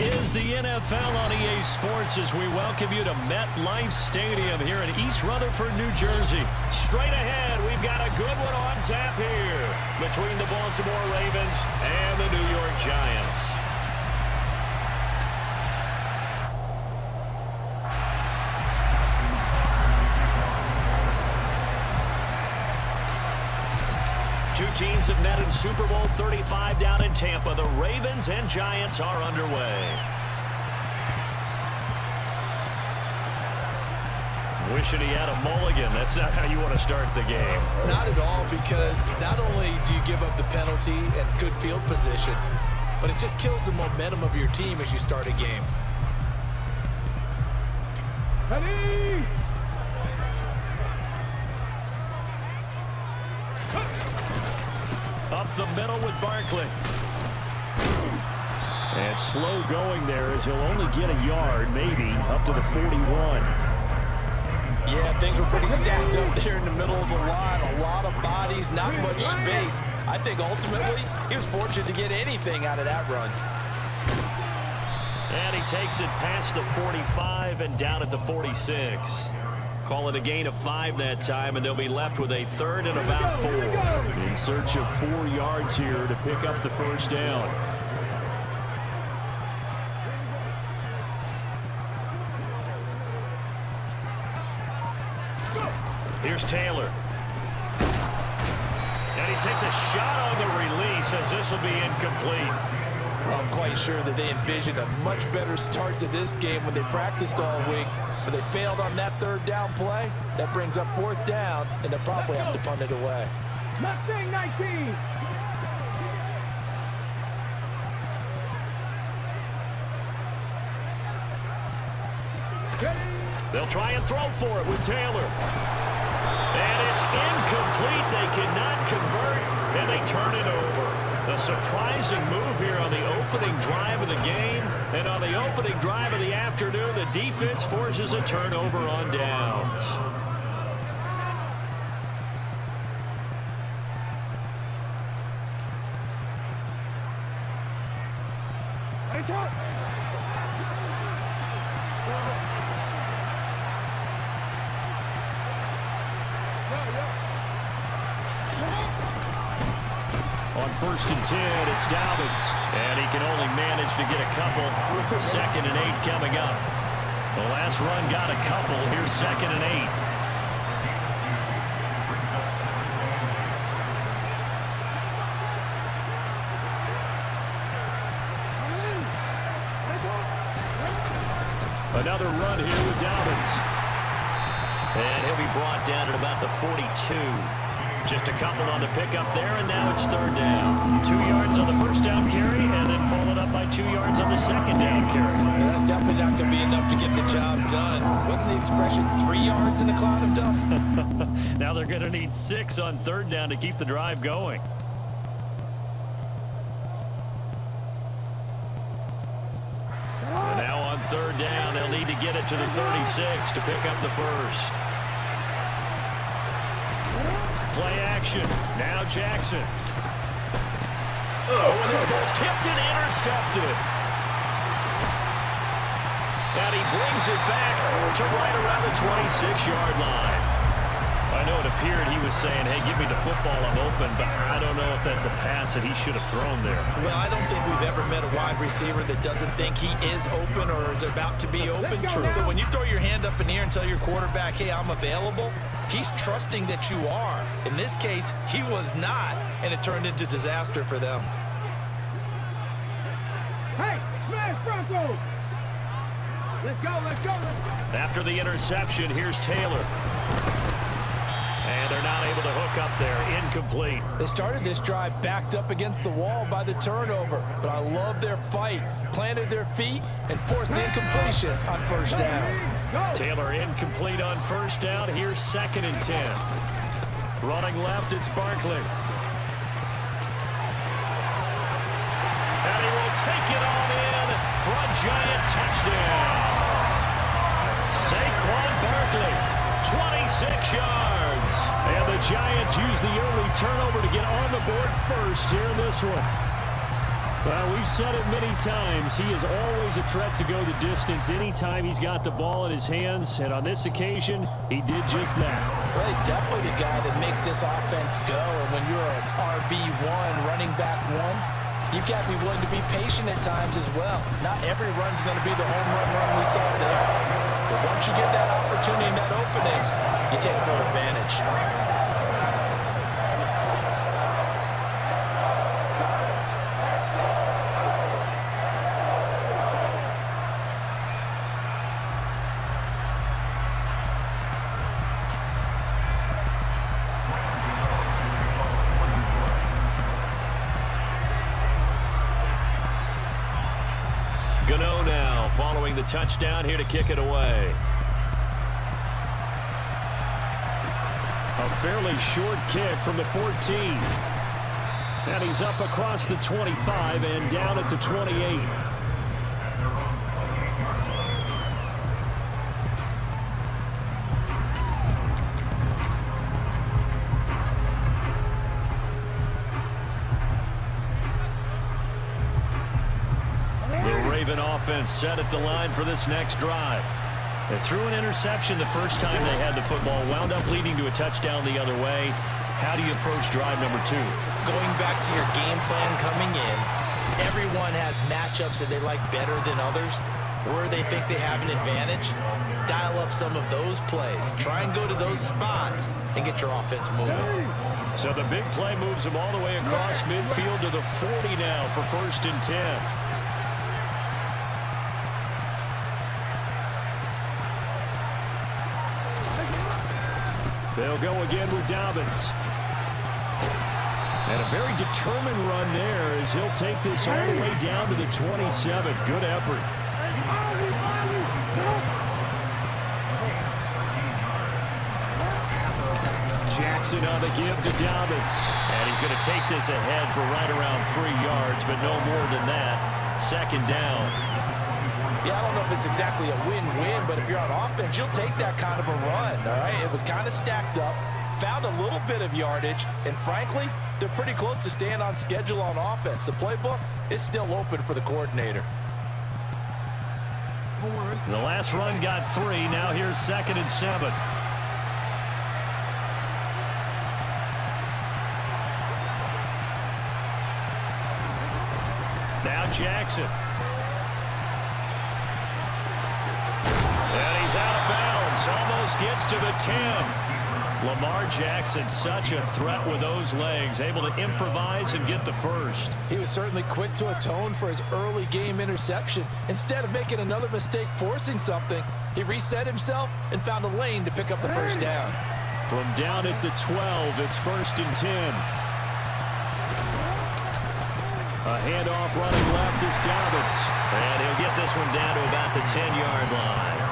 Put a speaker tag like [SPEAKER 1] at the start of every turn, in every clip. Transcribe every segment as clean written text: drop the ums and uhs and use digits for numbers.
[SPEAKER 1] is the NFL on EA Sports as we welcome you to MetLife Stadium here in East Rutherford, New Jersey. Straight ahead, we've got a good one on tap here between the Baltimore Ravens and the New York Giants. Two teams have met in Super Bowl 35 down in Tampa. The Ravens and Giants are underway. Wishing he had a mulligan. That's not how you want to start the game.
[SPEAKER 2] Not at all, because not only do you give up the penalty and good field position, but it just kills the momentum of your team as you start a game.
[SPEAKER 3] Ready?
[SPEAKER 1] Up the middle with Barkley. And slow going there as he'll only get a yard, maybe, up to the 41.
[SPEAKER 2] Yeah, things were pretty stacked up there in the middle of the line. A lot of bodies, not much space. I think ultimately he was fortunate to get anything out of that run.
[SPEAKER 1] And he takes it past the 45 and down at the 46. Call it a gain of 5 that time, and they'll be left with a third and about 4. In search of 4 yards here to pick up the first down. Here's Taylor. And he takes a shot on the release as this will be incomplete.
[SPEAKER 2] I'm quite sure that they envisioned a much better start to this game when they practiced all week. But they failed on that third down play. That brings up 4th down, and they'll probably have to punt it away.
[SPEAKER 3] Mustang 19.
[SPEAKER 1] They'll try and throw for it with Taylor. And it's incomplete. They cannot convert, and they turn it over. A surprising move here on the opening drive of the game. And on the opening drive of the afternoon, the defense forces a turnover on downs. On 1st and 10, it's Dobbins. And he can only manage to get a couple. 2nd and 8 coming up. The last run got a couple. Here's 2nd and 8. Another run here with Dobbins. And he'll be brought down at about the 42. Just a couple on the pickup there, and now it's 3rd down. 2 yards on the 1st down carry, and then followed up by 2 yards on the 2nd down carry.
[SPEAKER 2] Yeah, that's definitely not going to be enough to get the job done. Wasn't the expression 3 yards in a cloud of dust?
[SPEAKER 1] Now they're going to need 6 on 3rd down to keep the drive going. And now on 3rd down, they'll need to get it to the 36 to pick up the first. Play action. Now Jackson. Oh, and this ball's tipped and intercepted. And he brings it back to right around the 26-yard line. I know it appeared he was saying, hey, give me the football, I'm open, but I don't know if that's a pass that he should have thrown there.
[SPEAKER 2] Well, I don't think we've ever met a wide receiver that doesn't think he is open or is about to be open. True. So when you throw your hand up in the air and tell your quarterback, hey, I'm available, he's trusting that you are. In this case, he was not, and it turned into disaster for them.
[SPEAKER 3] Hey, smash Broncos! Let's go, let's go, let's go!
[SPEAKER 1] After the interception, here's Taylor. And they're not able to hook up there. Incomplete.
[SPEAKER 2] They started this drive backed up against the wall by the turnover, but I love their fight. Planted their feet and forced the incompletion on 1st down.
[SPEAKER 1] Taylor incomplete on 1st down. Here's 2nd and 10. Running left, it's Barkley. And he will take it on in for a Giant touchdown. Saquon Barkley, 26 yards. And the Giants use the early turnover to get on the board first here in this one. Well, we've said it many times. He is always a threat to go the distance anytime he's got the ball in his hands. And on this occasion, he did just that.
[SPEAKER 2] Well, he's definitely the guy that makes this offense go. And when you're an RB1, running back one, you've got to be willing to be patient at times as well. Not every run's going to be the home run we saw there. But once you get that opportunity and that opening, you take full advantage.
[SPEAKER 1] Gano now following the touchdown here to kick it away. A fairly short kick from the 14. And he's up across the 25 and down at the 28. Offense set at the line for this next drive. They threw an interception the first time they had the football, wound up leading to a touchdown the other way. How do you approach drive number 2?
[SPEAKER 2] Going back to your game plan coming in, everyone has matchups that they like better than others, where they think they have an advantage. Dial up some of those plays. Try and go to those spots and get your offense moving.
[SPEAKER 1] So the big play moves them all the way across midfield to the 40 now for 1st and 10. They'll go again with Dobbins. And a very determined run there as he'll take this all the way down to the 27. Good effort. Jackson on the give to Dobbins. And he's going to take this ahead for right around 3 yards, but no more than that. 2nd down.
[SPEAKER 2] Yeah, I don't know if it's exactly a win-win, but if you're on offense, you'll take that kind of a run, all right? It was kind of stacked up, found a little bit of yardage, and frankly, they're pretty close to staying on schedule on offense. The playbook is still open for the coordinator.
[SPEAKER 1] The last run got 3. Now here's 2nd and 7. Now Jackson. And he's out of bounds. Almost gets to the 10. Lamar Jackson, such a threat with those legs, able to improvise and get the first.
[SPEAKER 2] He was certainly quick to atone for his early game interception. Instead of making another mistake forcing something, he reset himself and found a lane to pick up the first down.
[SPEAKER 1] From down at the 12, it's 1st and 10. A handoff running left is Dobbins. And he'll get this one down to about the 10-yard line.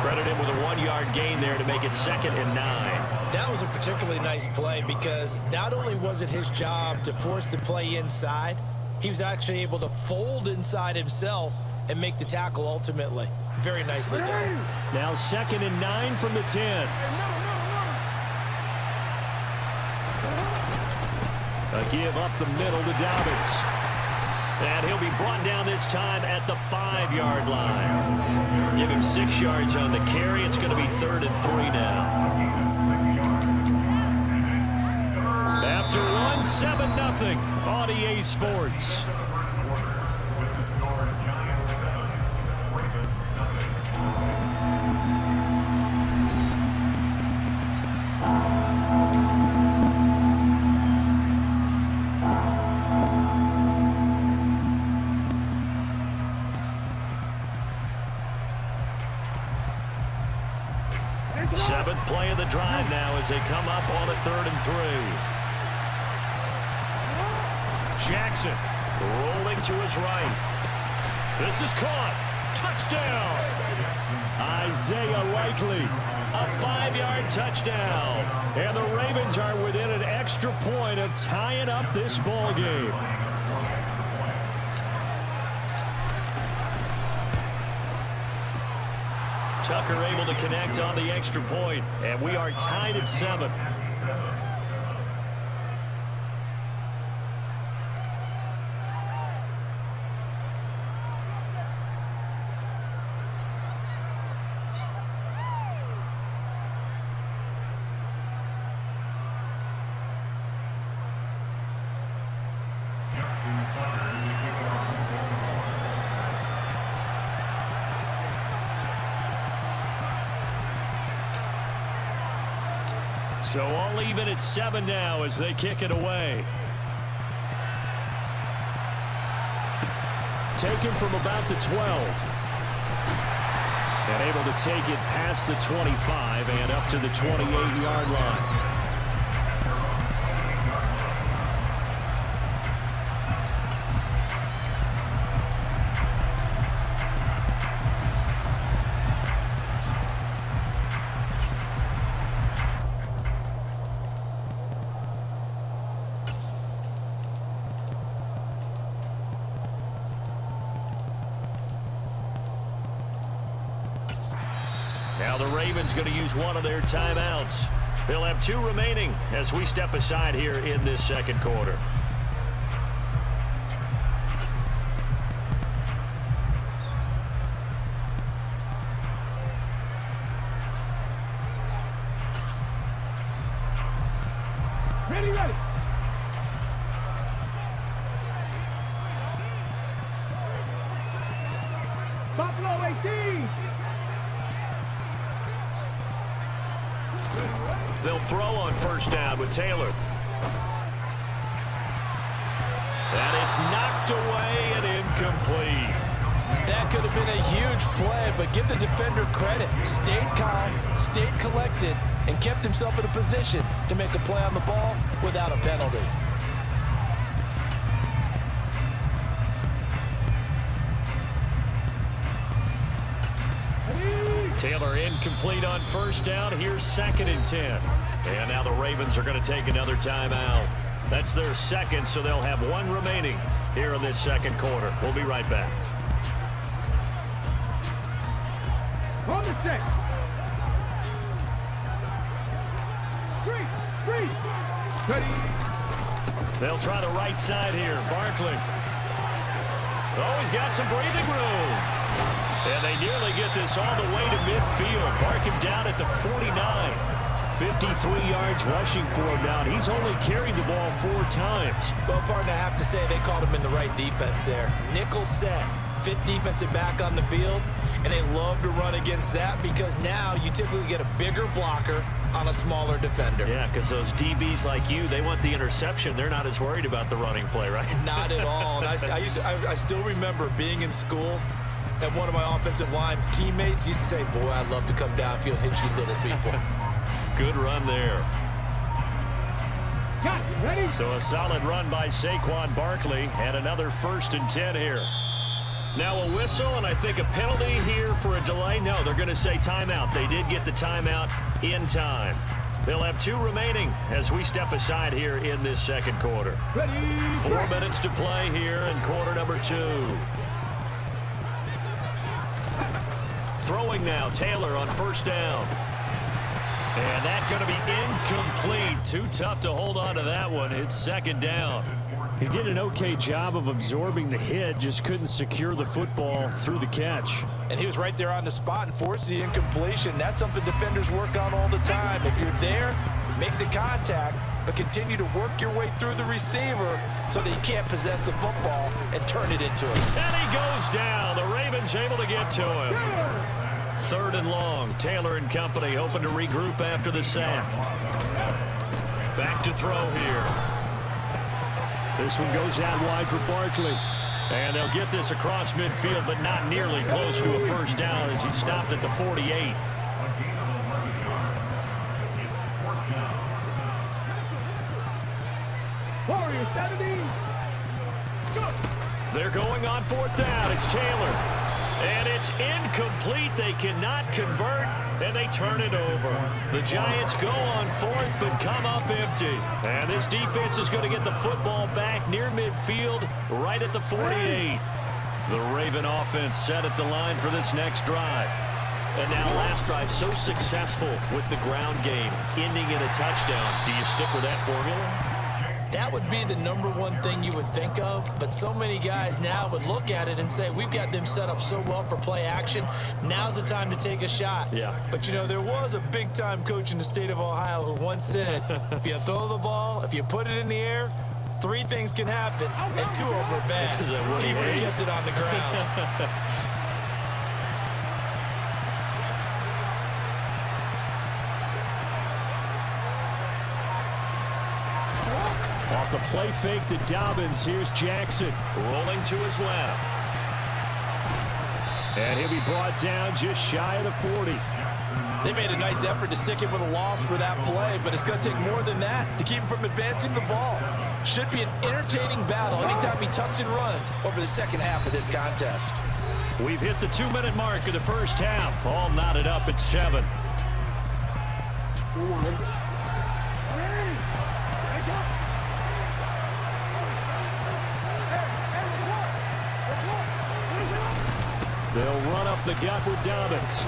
[SPEAKER 1] Credit him with a 1-yard gain there to make it 2nd and 9.
[SPEAKER 2] That was a particularly nice play because not only was it his job to force the play inside, he was actually able to fold inside himself and make the tackle ultimately. Very nicely done.
[SPEAKER 1] Now 2nd and 9 from the 10. A give up the middle to Dobbins. And he'll be brought down this time at the 5-yard line. Give him 6 yards on the carry. It's going to be 3rd and 3 now. After one, 7-0 on EA Sports. Seventh play of the drive now as they come up on a 3rd and 3. Jackson rolling to his right. This is caught. Touchdown. Isaiah Likely. A 5-yard touchdown. And the Ravens are within an extra point of tying up this ball game. Tucker able to connect on the extra point, and we are tied at 7. So all even at 7 now as they kick it away. Taken from about the 12. And able to take it past the 25 and up to the 28-yard line. Now the Ravens going to use one of their timeouts. They'll have 2 remaining as we step aside here in this second quarter.
[SPEAKER 3] Ready, ready. Buffalo 18.
[SPEAKER 1] They'll throw on first down with Taylor. And it's knocked away and incomplete.
[SPEAKER 2] That could have been a huge play, but give the defender credit. Stayed calm, stayed collected, and kept himself in a position to make a play on the ball without a penalty.
[SPEAKER 1] Taylor incomplete on first down. Here's 2nd and 10. And now the Ravens are going to take another timeout. That's their second, so they'll have 1 remaining here in this second quarter. We'll be right back.
[SPEAKER 3] On the set. 3. Ready.
[SPEAKER 1] They'll try the right side here. Barkley. Oh, he's got some breathing room. And they nearly get this all the way to midfield. Mark him down at the 49. 53 yards rushing for him now. He's only carried the ball 4 times.
[SPEAKER 2] Well, partner, I have to say they called him in the right defense there. Nickel set, 5th defensive back on the field, and they love to run against that because now you typically get a bigger blocker on a smaller defender.
[SPEAKER 1] Yeah, because those DBs like you, they want the interception. They're not as worried about the running play, right?
[SPEAKER 2] Not at all. And I still remember being in school, and one of my offensive line teammates used to say, boy, I'd love to come downfield and hit you little people.
[SPEAKER 1] Good run there.
[SPEAKER 3] Got it. Ready.
[SPEAKER 1] So a solid run by Saquon Barkley and another 1st and 10 here. Now a whistle and I think a penalty here for a delay. No, they're going to say timeout. They did get the timeout in time. They'll have 2 remaining as we step aside here in this second quarter.
[SPEAKER 3] Ready.
[SPEAKER 1] 4 minutes to play here in quarter number 2. Throwing now, Taylor on first down. And that's going to be incomplete. Too tough to hold on to that one. It's 2nd down. He did an okay job of absorbing the hit, just couldn't secure the football through the catch.
[SPEAKER 2] And he was right there on the spot and forced the incompletion. That's something defenders work on all the time. If you're there, make the contact, but continue to work your way through the receiver so that he can't possess the football and turn it into him.
[SPEAKER 1] And he goes down. The Ravens able to get to him. 3rd and long. Taylor and company hoping to regroup after the sack. Back to throw here. This one goes out wide for Barkley. And they'll get this across midfield, but not nearly close to a first down as he stopped at the 48.
[SPEAKER 3] Warriors 70. Go.
[SPEAKER 1] They're going on 4th down. It's Taylor. And it's incomplete. They cannot convert, and they turn it over. The Giants go on 4th, but come up empty. And this defense is going to get the football back near midfield, right at the 48. The Raven offense set at the line for this next drive. And now last drive so successful with the ground game, ending in a touchdown. Do you stick with that formula?
[SPEAKER 2] That would be the #1 thing you would think of, but so many guys now would look at it and say, we've got them set up so well for play action. Now's the time to take a shot.
[SPEAKER 1] Yeah.
[SPEAKER 2] But, you know, there was a big-time coach in the state of Ohio who once said, if you throw the ball, if you put it in the air, 3 things can happen, and 2 of them are bad. He would have kept it on the ground.
[SPEAKER 1] Off the play fake to Dobbins. Here's Jackson rolling to his left. And he'll be brought down just shy of the 40.
[SPEAKER 2] They made a nice effort to stick him with a loss for that play, but it's going to take more than that to keep him from advancing the ball. Should be an entertaining battle anytime he tucks and runs over the second half of this contest.
[SPEAKER 1] We've hit the 2-minute mark of the first half. All knotted up at 7. They'll run up the gut with Dobbins.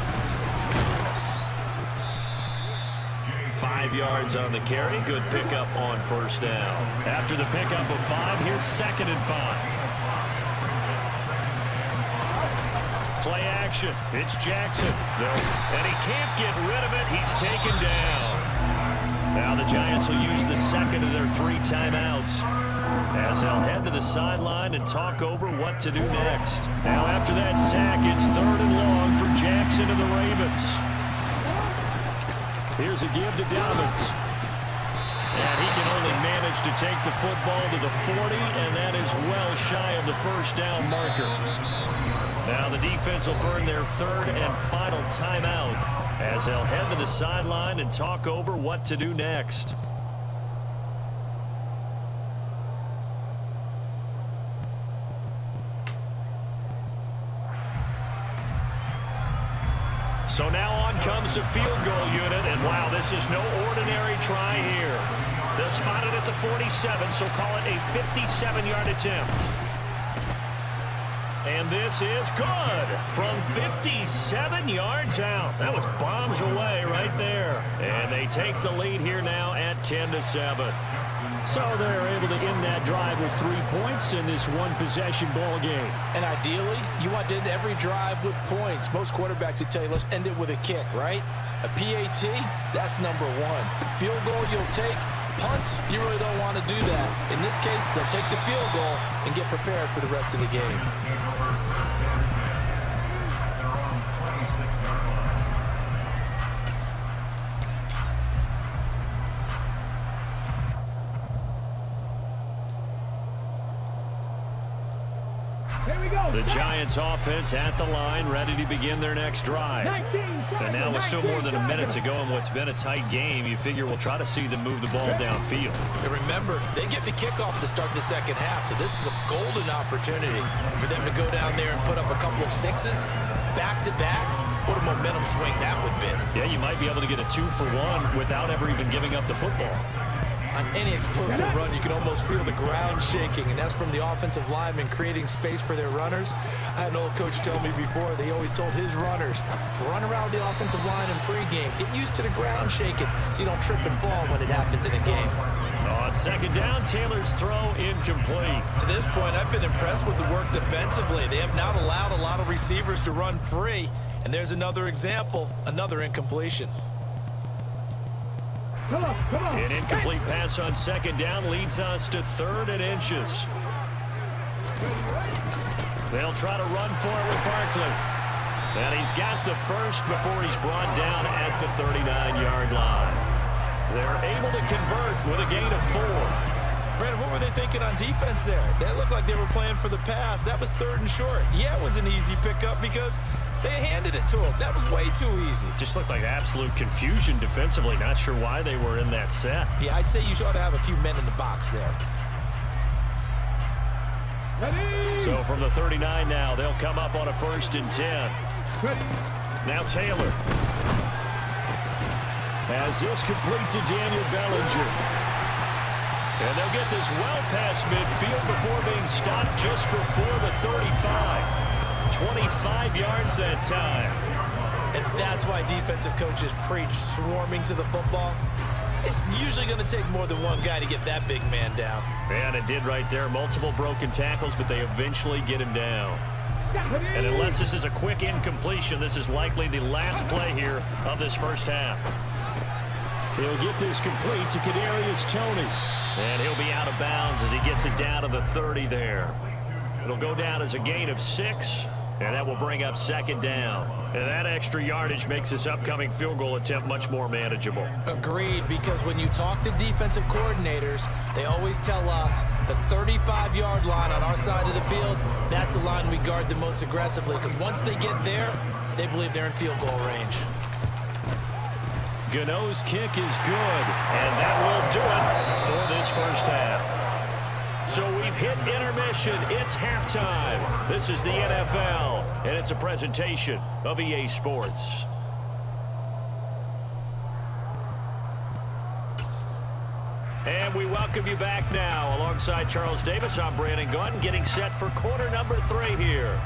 [SPEAKER 1] 5 yards on the carry. Good pickup on first down. After the pickup of 5, here's 2nd and 5. Play action. It's Jackson. And he can't get rid of it. He's taken down. Now the Giants will use the second of their 3 timeouts, as they'll head to the sideline and talk over what to do next. Now after that sack, it's 3rd and long for Jackson and the Ravens. Here's a give to Dobbins. And he can only manage to take the football to the 40, and that is well shy of the first down marker. Now the defense will burn their 3rd and final timeout, as they'll head to the sideline and talk over what to do next. So now on comes the field goal unit, and wow, this is no ordinary try here. They'll spot it at the 47, so call it a 57-yard attempt. And this is good from 57 yards out. That was bombs away right there. And they take the lead here now at 10-7. So they're able to end that drive with 3 points in this one-possession ball game.
[SPEAKER 2] And ideally, you want to end every drive with points. Most quarterbacks would tell you, let's end it with a kick, right? A PAT, that's number 1. Field goal you'll take. Punts, you really don't want to do that. In this case, they'll take the field goal and get prepared for the rest of the game.
[SPEAKER 1] The Giants offense at the line, ready to begin their next drive. And now with still more than a minute to go in what's been a tight game, you figure we'll try to see them move the ball downfield.
[SPEAKER 2] And remember, they get the kickoff to start the second half, so this is a golden opportunity for them to go down there and put up a couple of 6s back-to-back. What a momentum swing that would be.
[SPEAKER 1] Yeah, you might be able to get a 2-for-1 without ever even giving up the football.
[SPEAKER 2] On any explosive run, you can almost feel the ground shaking, and that's from the offensive linemen creating space for their runners. I had an old coach tell me before, they always told his runners, run around the offensive line in pregame. Get used to the ground shaking so you don't trip and fall when it happens in a game.
[SPEAKER 1] On 2nd down, Taylor's throw incomplete.
[SPEAKER 2] To this point, I've been impressed with the work defensively. They have not allowed a lot of receivers to run free. And there's another example, another incompletion.
[SPEAKER 3] Come on.
[SPEAKER 1] An incomplete pass on 2nd down leads us to 3rd and inches. They'll try to run for it with Barkley. And he's got the first before he's brought down at the 39-yard line. They're able to convert with a gain of 4.
[SPEAKER 2] Brandon, what were they thinking on defense there? That looked like they were playing for the pass. That was 3rd and short. Yeah, it was an easy pickup because they handed it to him. That was way too easy.
[SPEAKER 1] Just looked like absolute confusion defensively. Not sure why they were in that set.
[SPEAKER 2] Yeah, I'd say you ought to have a few men in the box there.
[SPEAKER 3] Ready.
[SPEAKER 1] So from the 39 now, they'll come up on a 1st and 10.
[SPEAKER 3] Ready.
[SPEAKER 1] Now Taylor has this complete to Daniel Bellinger. And they'll get this well past midfield before being stopped just before the 35. 25 yards that time.
[SPEAKER 2] And that's why defensive coaches preach swarming to the football. It's usually going to take more than one guy to get that big man down.
[SPEAKER 1] And it did right there. Multiple broken tackles, but they eventually get him down. And unless this is a quick incompletion, this is likely the last play here of this first half. He'll get this complete to Kadarius Toney. And he'll be out of bounds as he gets it down to the 30 there. It'll go down as a gain of 6. And that will bring up second down. And that extra yardage makes this upcoming field goal attempt much more manageable.
[SPEAKER 2] Agreed, because when you talk to defensive coordinators, they always tell us the 35-yard line on our side of the field, that's the line we guard the most aggressively, because once they get there, they believe they're in field goal range.
[SPEAKER 1] Gano's kick is good, and that will do it for this first half. So we've hit intermission. It's halftime. This is the NFL, and it's a presentation of EA Sports. And we welcome you back now. Alongside Charles Davis, I'm Brandon Gunn, getting set for quarter number 3 here.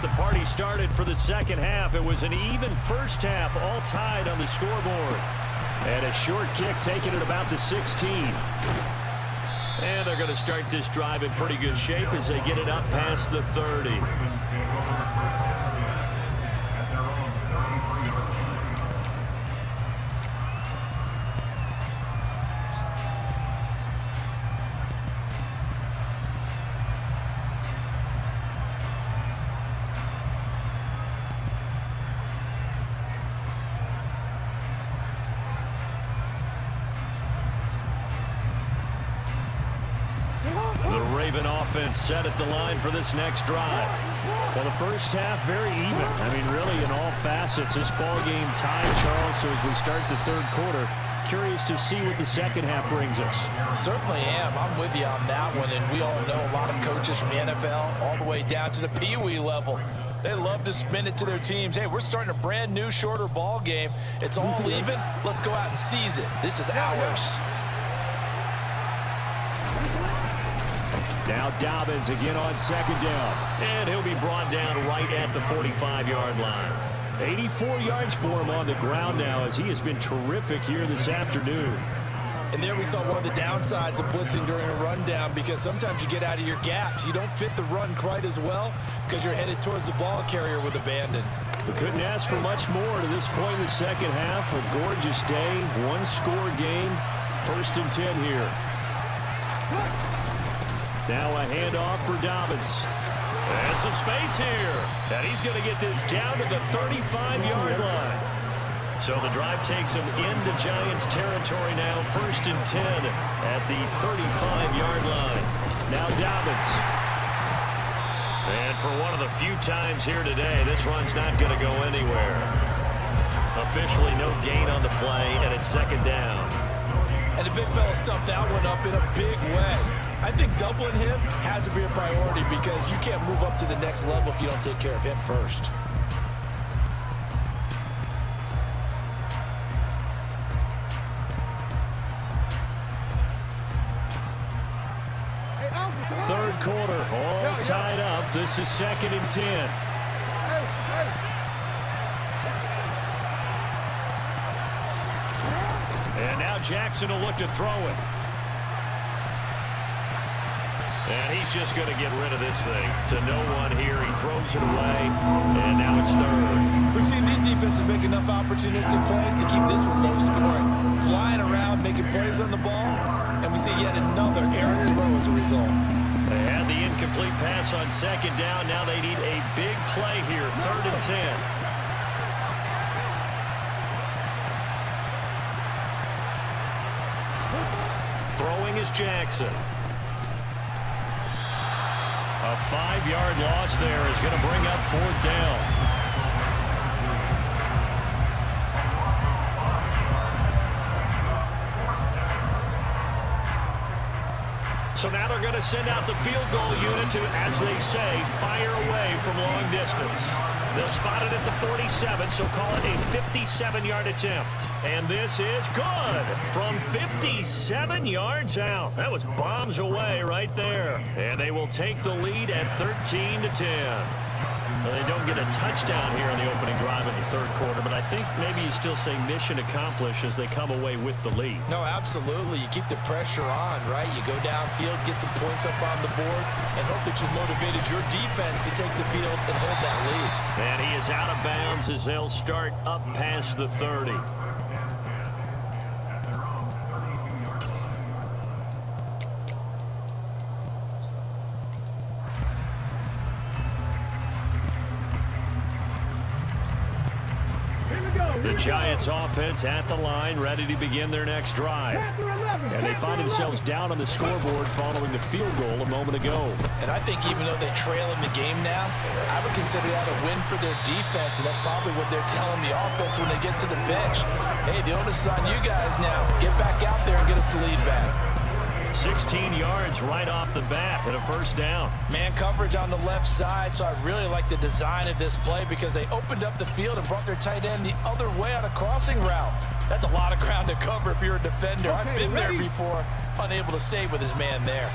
[SPEAKER 1] The party started for the second half. It was an even first half, all tied on the scoreboard. And a short kick taken at about the 16. And they're going to start this drive in pretty good shape as they get it up past the 30. Offense set at the line for this next drive. Well, the first half very even. I mean, really in all facets, this ball game tied, Charles. So as we start the third quarter, curious to see what the second half brings us.
[SPEAKER 2] Certainly am. I'm with you on that one. And we all know a lot of coaches from the NFL all the way down to the Pee-wee level. They love to spin it to their teams. Hey, we're starting a brand new, shorter ball game. It's all even. Let's go out and seize it. This is ours.
[SPEAKER 1] Now Dobbins again on second down. And he'll be brought down right at the 45-yard line. 84 yards for him on the ground now as he has been terrific here this afternoon.
[SPEAKER 2] And there we saw one of the downsides of blitzing during a rundown, because sometimes you get out of your gaps. You don't fit the run quite as well because you're headed towards the ball carrier with abandon.
[SPEAKER 1] We couldn't ask for much more to this point in the second half. A gorgeous day, one-score game. 1st and 10 here. Now a handoff for Dobbins. And some space here. And he's going to get this down to the 35-yard line. So the drive takes him into Giants territory now. 1st and 10 at the 35-yard line. Now Dobbins. And for one of the few times here today, this run's not going to go anywhere. Officially no gain on the play, and it's second down.
[SPEAKER 2] And the big fella stuffed that one up in a big way. I think doubling him has to be a priority, because you can't move up to the next level if you don't take care of him first.
[SPEAKER 1] Third quarter, all tied up. This is 2nd and 10. And now Jackson will look to throw it. And he's just going to get rid of this thing to no one here. He throws it away, and now it's 3rd.
[SPEAKER 2] We've seen these defenses make enough opportunistic plays to keep this one low scoring. Flying around, making plays on the ball, and we see yet another errant throw as a result.
[SPEAKER 1] They had the incomplete pass on second down. Now they need a big play here, 3rd and 10. Throwing is Jackson. A 5-yard loss there is going to bring up 4th down. So now they're going to send out the field goal unit to, as they say, fire away from long distance. They'll spot it at the 47, so call it a 57-yard attempt. And this is good from 57 yards out. That was bombs away right there. And they will take the lead at 13-10. Well, they don't get a touchdown here in the opening drive of the third quarter, but I think maybe you still say mission accomplished as they come away with the lead.
[SPEAKER 2] No, absolutely. You keep the pressure on, right? You go downfield, get some points up on the board, and hope that you motivated your defense to take the field and hold that lead.
[SPEAKER 1] And he is out of bounds as they'll start up past the 30. The Giants offense at the line, ready to begin their next drive. And they find themselves down on the scoreboard following the field goal a moment ago.
[SPEAKER 2] And I think even though they trail in the game now, I would consider that a win for their defense, and that's probably what they're telling the offense when they get to the bench. Hey, the onus is on you guys now. Get back out there and get us the lead back.
[SPEAKER 1] 16 yards right off the bat and a first down.
[SPEAKER 2] Man coverage on the left side, so I really like the design of this play because they opened up the field and brought their tight end the other way on a crossing route. That's a lot of ground to cover if you're a defender. I've been there before, unable to stay with his man there.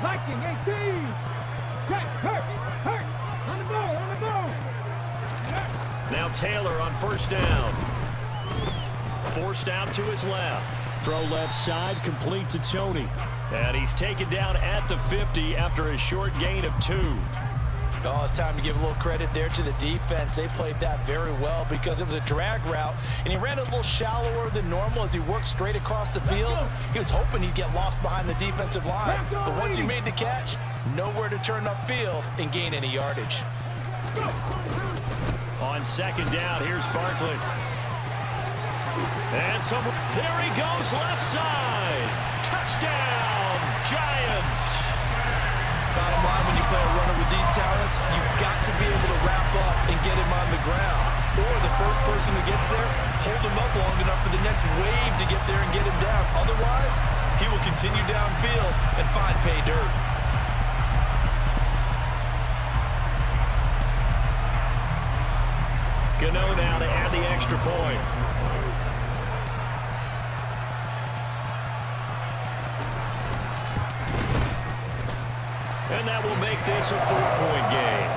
[SPEAKER 3] Viking 18. Check, hurt. On the ball.
[SPEAKER 1] Now Taylor on first down. Forced out to his left. Throw left side, complete to Tony. And he's taken down at the 50 after a short gain of 2.
[SPEAKER 2] Oh, it's time to give a little credit there to the defense. They played that very well because it was a drag route, and he ran a little shallower than normal as he worked straight across the field. He was hoping he'd get lost behind the defensive line, but once he made the catch, nowhere to turn upfield and gain any yardage.
[SPEAKER 1] On second down, here's Barkley. And there he goes, left side. Touchdown, Giants.
[SPEAKER 2] Bottom line, when you play a runner with these talents, you've got to be able to wrap up and get him on the ground. Or the first person who gets there, hold him up long enough for the next wave to get there and get him down. Otherwise, he will continue downfield and find pay dirt.
[SPEAKER 1] Gano now to add the extra point. And that will make this a 4-point game.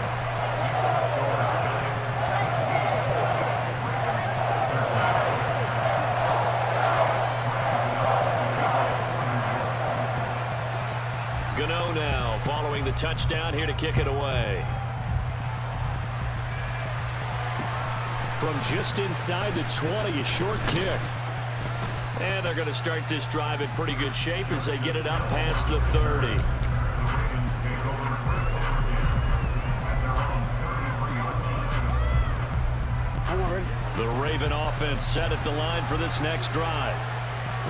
[SPEAKER 1] Gano now following the touchdown here to kick it away. From just inside the 20, a short kick. And they're going to start this drive in pretty good shape as they get it up past the 30. The Raven offense set at the line for this next drive.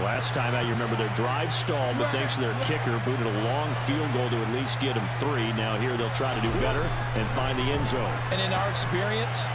[SPEAKER 1] Last time out, you remember their drive stalled, but thanks to their kicker, booted a long field goal to at least get them 3. Now here they'll try to do better and find the end zone.
[SPEAKER 2] And in our experience,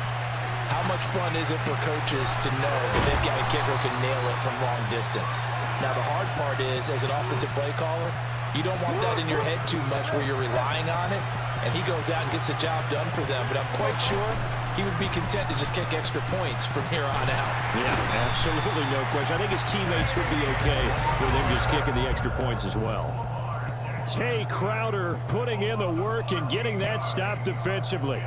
[SPEAKER 2] how much fun is it for coaches to know that they've got a kicker who can nail it from long distance? Now, the hard part is, as an offensive play caller, you don't want that in your head too much where you're relying on it, and he goes out and gets the job done for them. But I'm quite sure he would be content to just kick extra points from here on out.
[SPEAKER 1] Yeah, absolutely no question. I think his teammates would be okay with him just kicking the extra points as well. Tay Crowder putting in the work and getting that stop defensively.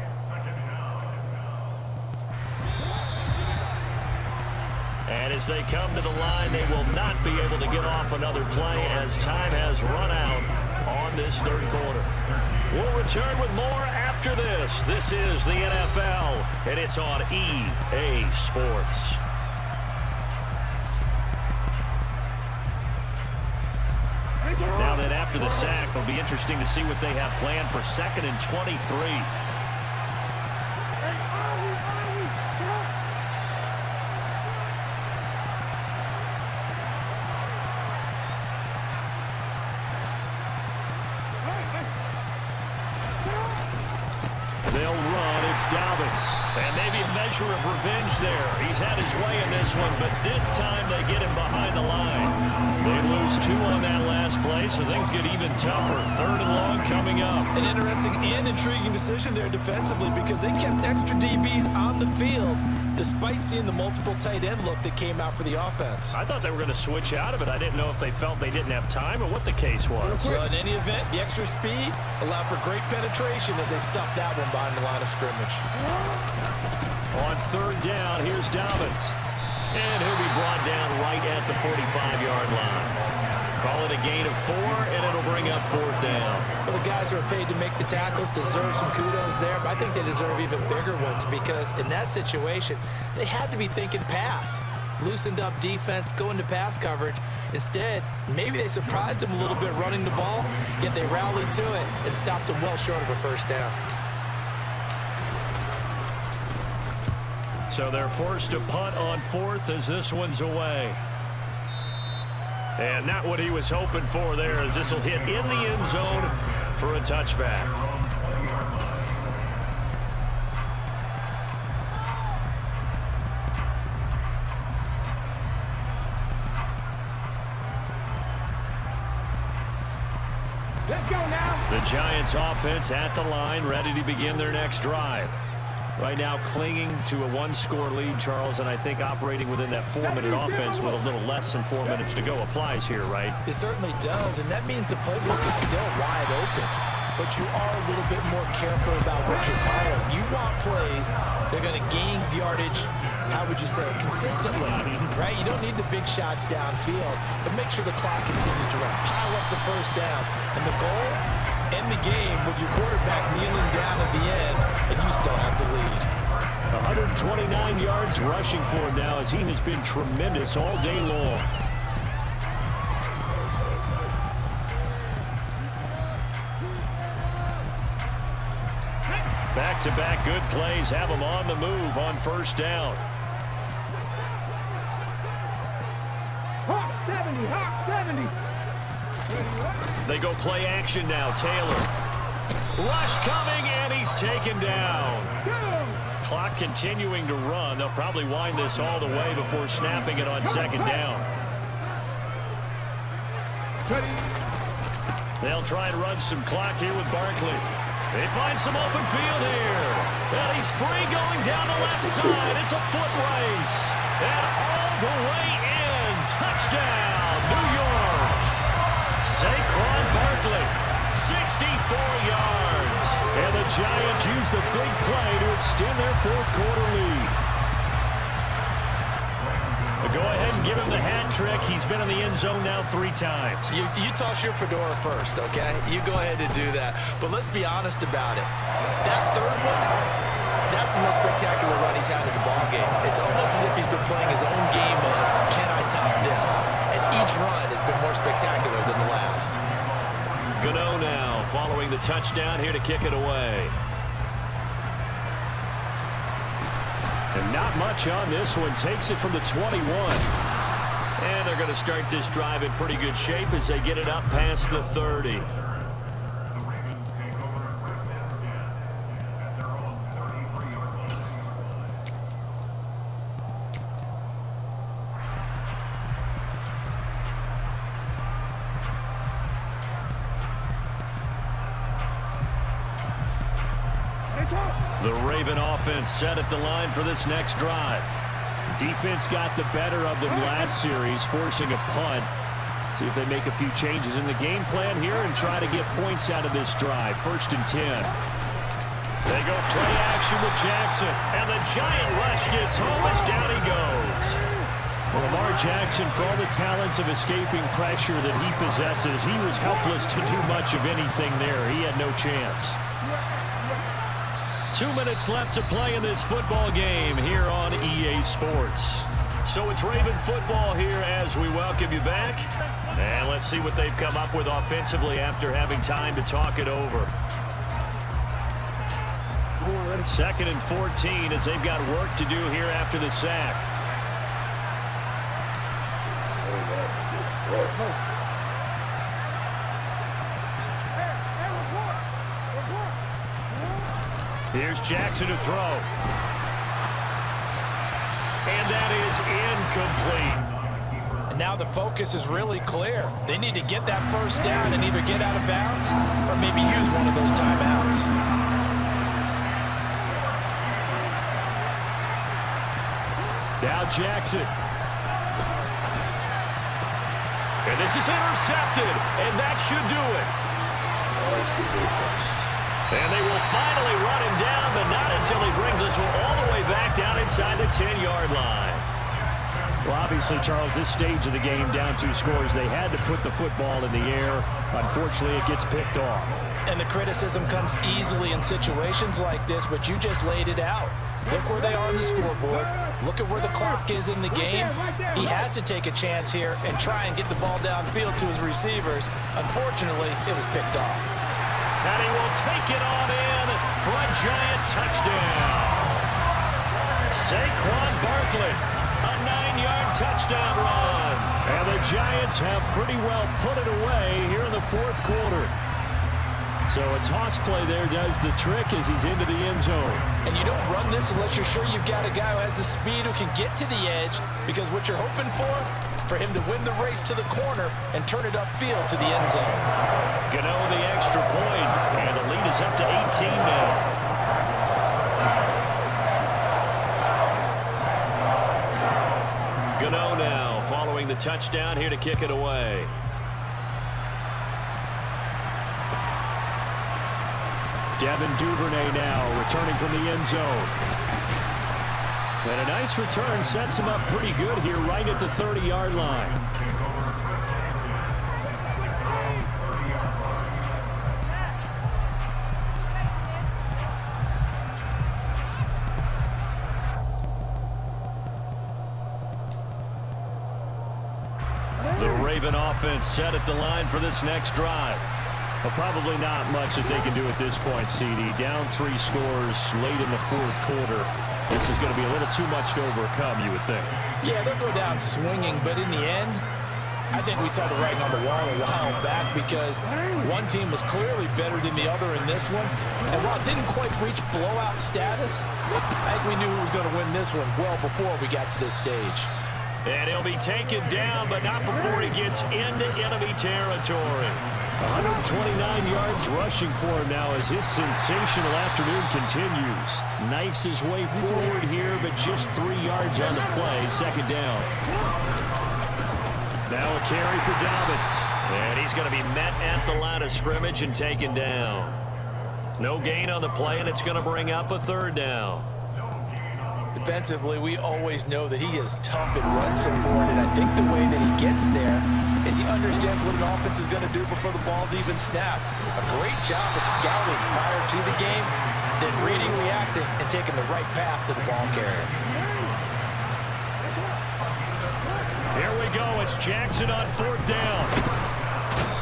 [SPEAKER 1] And as they come to the line, they will not be able to get off another play as time has run out on this third quarter. We'll return with more after this. This is the NFL, and it's on EA Sports. Now that after the sack, it'll be interesting to see what they have planned for 2nd and 23. They'll run. It's Dobbins. And maybe a measure of revenge there. He's had his way in this one, but this time they get him behind the line. They lose 2 on that last play, so things get even tougher. 3rd and long coming up.
[SPEAKER 2] An interesting and intriguing decision there defensively because they kept extra DBs on the field despite seeing the multiple tight end look that came out for the offense.
[SPEAKER 1] I thought they were going to switch out of it. I didn't know if they felt they didn't have time or what the case was.
[SPEAKER 2] Well, in any event, the extra speed allowed for great penetration as they stuffed that one behind the line of scrimmage.
[SPEAKER 1] On third down, here's Dobbins. And he'll be brought down right at the 45-yard line. Call it a gain of 4, and it'll bring up fourth down.
[SPEAKER 2] Well, the guys who are paid to make the tackles deserve some kudos there, but I think they deserve even bigger ones because in that situation, they had to be thinking pass. Loosened up defense, going to pass coverage. Instead, maybe they surprised them a little bit running the ball, yet they rallied to it and stopped them well short of a first down.
[SPEAKER 1] So they're forced to punt on fourth as this one's away. And not what he was hoping for there, as this will hit in the end zone for a touchback.
[SPEAKER 3] Let's go now.
[SPEAKER 1] The Giants offense at the line, ready to begin their next drive. Right now clinging to a one-score lead, Charles, and I think operating within that 4-minute offense with a little less than 4 minutes to go applies here, right?
[SPEAKER 2] It certainly does, and that means the playbook is still wide open. But you are a little bit more careful about what you're calling. You want plays that are going to gain yardage, how would you say, consistently, right? You don't need the big shots downfield, but make sure the clock continues to run. Pile up the first downs, and the goal, end the game with your quarterback kneeling down at the end, and you still have the lead.
[SPEAKER 1] 129 yards rushing for him now as he has been tremendous all day long. Back-to-back good plays have him on the move on first down.
[SPEAKER 3] Hawk 70, Hawk 70.
[SPEAKER 1] They go play action now. Taylor. Rush coming, and he's taken down. Clock continuing to run. They'll probably wind this all the way before snapping it on second down. They'll try and run some clock here with Barkley. They find some open field here. And he's free going down the left side. It's a foot race. And all the way in. Touchdown, New York. Saquon Barkley, 64 yards. And the Giants use the big play to extend their fourth quarter lead. Go ahead and give him the hat trick. He's been in the end zone now 3 times.
[SPEAKER 2] You toss your fedora first, okay? You go ahead and do that. But let's be honest about it. That third one, that's the most spectacular run he's had in the ballgame. It's almost as if he's been playing his own game of, can I top this? And each run has been more spectacular than the last.
[SPEAKER 1] Gano now following the touchdown here to kick it away. And not much on this one. Takes it from the 21. And they're going to start this drive in pretty good shape as they get it up past the 30. The Raven offense set at the line for this next drive. Defense got the better of them last series, forcing a punt. See if they make a few changes in the game plan here and try to get points out of this drive. 1st and 10. They go play action with Jackson, and the giant rush gets home as down he goes. Well, Lamar Jackson, for all the talents of escaping pressure that he possesses, he was helpless to do much of anything there. He had no chance. 2 minutes left to play in this football game here on EA Sports. So it's Raven football here as we welcome you back. And let's see what they've come up with offensively after having time to talk it over. 2nd and 14 as they've got work to do here after the sack. Here's Jackson to throw. And that is incomplete.
[SPEAKER 2] And now the focus is really clear. They need to get that first down and either get out of bounds or maybe use one of those timeouts.
[SPEAKER 1] Now Jackson. And this is intercepted, and that should do it. And they will finally run him down, but not until he brings us all the way back down inside the 10-yard line. Well, obviously, Charles, this stage of the game, down 2 scores, they had to put the football in the air. Unfortunately, it gets picked off.
[SPEAKER 2] And the criticism comes easily in situations like this, but you just laid it out. Look where they are on the scoreboard. Look at where the clock is in the game. He has to take a chance here and try and get the ball downfield to his receivers. Unfortunately, it was picked off.
[SPEAKER 1] And he will take it on in for a giant touchdown. Saquon Barkley, a 9-yard touchdown run. And the Giants have pretty well put it away here in the 4th quarter. So a toss play there does the trick as he's into the end zone.
[SPEAKER 2] And you don't run this unless you're sure you've got a guy who has the speed who can get to the edge, because what you're hoping for him to win the race to the corner and turn it upfield to the end zone.
[SPEAKER 1] Gano the extra point, and the lead is up to 18 now. Gano now following the touchdown here to kick it away. Devin Duvernay now returning from the end zone. And a nice return sets him up pretty good here right at the 30-yard line. The Raven offense set at the line for this next drive. Well, probably not much that they can do at this point, CD. Down 3 scores late in the 4th quarter. This is going to be a little too much to overcome, you would think.
[SPEAKER 2] Yeah, they'll go down swinging, but in the end, I think we saw the writing on the wall a while back, because one team was clearly better than the other in this one. And while it didn't quite reach blowout status, I think we knew who was going to win this one well before we got to this stage.
[SPEAKER 1] And he'll be taken down, but not before he gets into enemy territory. 129 yards rushing for him now as his sensational afternoon continues. Knifes his way forward here, but just 3 yards on the play. 2nd down. Now a carry for Dobbins. And he's going to be met at the line of scrimmage and taken down. No gain on the play, and it's going to bring up a 3rd down.
[SPEAKER 2] Defensively, we always know that he is tough in run support, and I think the way that he gets there is he understands what an offense is going to do before the ball's even snapped. A great job of scouting prior to the game, then reading, reacting, and taking the right path to the ball carrier.
[SPEAKER 1] Here we go. It's Jackson on 4th down.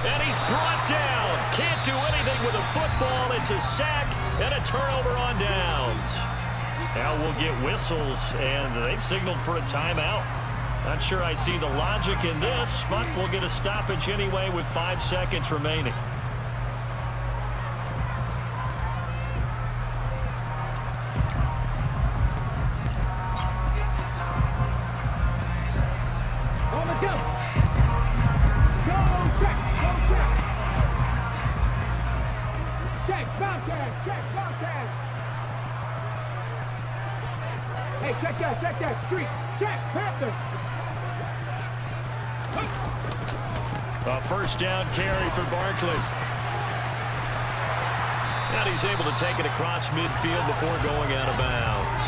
[SPEAKER 1] And he's brought down. Can't do anything with a football. It's a sack and a turnover on downs. Now we'll get whistles, and they've signaled for a timeout. Not sure I see the logic in this, but we'll get a stoppage anyway with 5 seconds remaining.
[SPEAKER 3] Hey, check that street. Check, Panther.
[SPEAKER 1] A 1st down carry for Barkley. And he's able to take it across midfield before going out of bounds.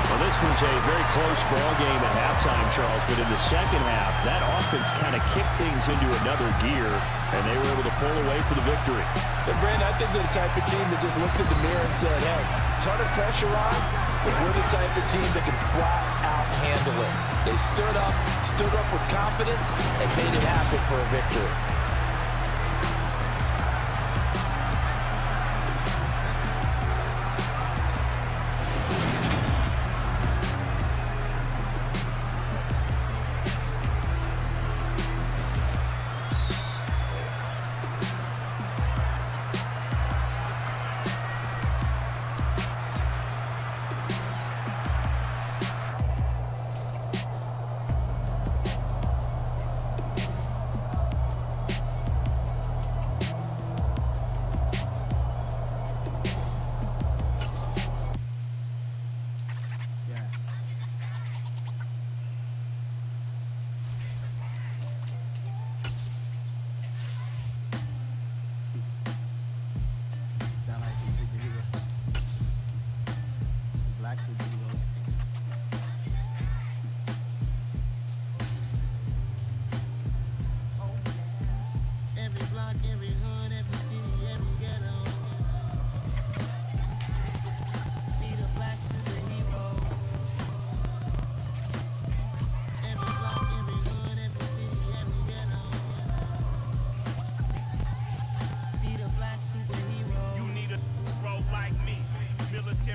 [SPEAKER 1] Well, this was a very close ball game at halftime, Charles, but in the 2nd half, that offense kind of kicked things into another gear, and they were able to pull away for the victory.
[SPEAKER 2] And Brandon, I think they're the type of team that just looked in the mirror and said, hey, ton of pressure on, but we're the type of team that can flat out handle it. They stood up with confidence, and made it happen for a victory.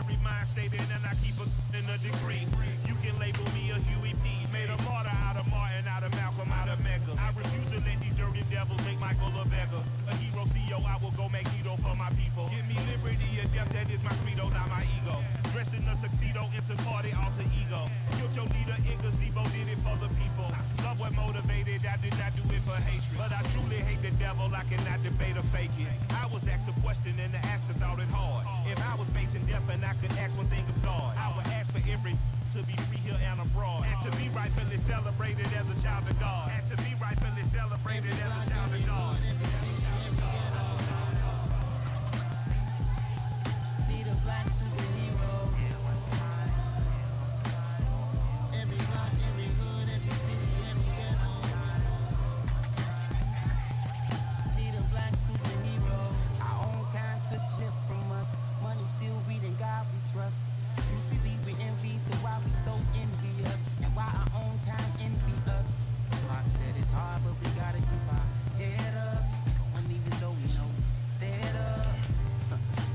[SPEAKER 4] every mind state in, and I keep in a degree. You can label me a Huey P. Made a martyr out of Martin, out of Malcolm, out of Mega. I refuse to let these dirty devils make Michael a beggar. A hero CEO, I will go Magneto for my people. Give me liberty or death, that is my credo, not my ego. Dressed in a tuxedo, into party, alter ego. Killed your leader in gazebo, did it for the people. Love what motivated, I did not do it for hatred. But I truly hate the devil, I cannot debate or fake it. I was asked a question and the asker thought it hard. If I was facing death and I could ask one thing of God, I would ask for every to be free here and abroad. And to be rightfully celebrated as a child of God. And to be rightfully celebrated as a child of God.
[SPEAKER 5] Need a black superhero. Every block, every hood, every city, every ghetto. Need a black superhero. Our own kind took nip from us. Money still reading God we trust. Truthfully we envy, so why we so envious? And why our own kind envy us? Rock said it's hard, but we gotta keep our head up. Going even though we know fed up.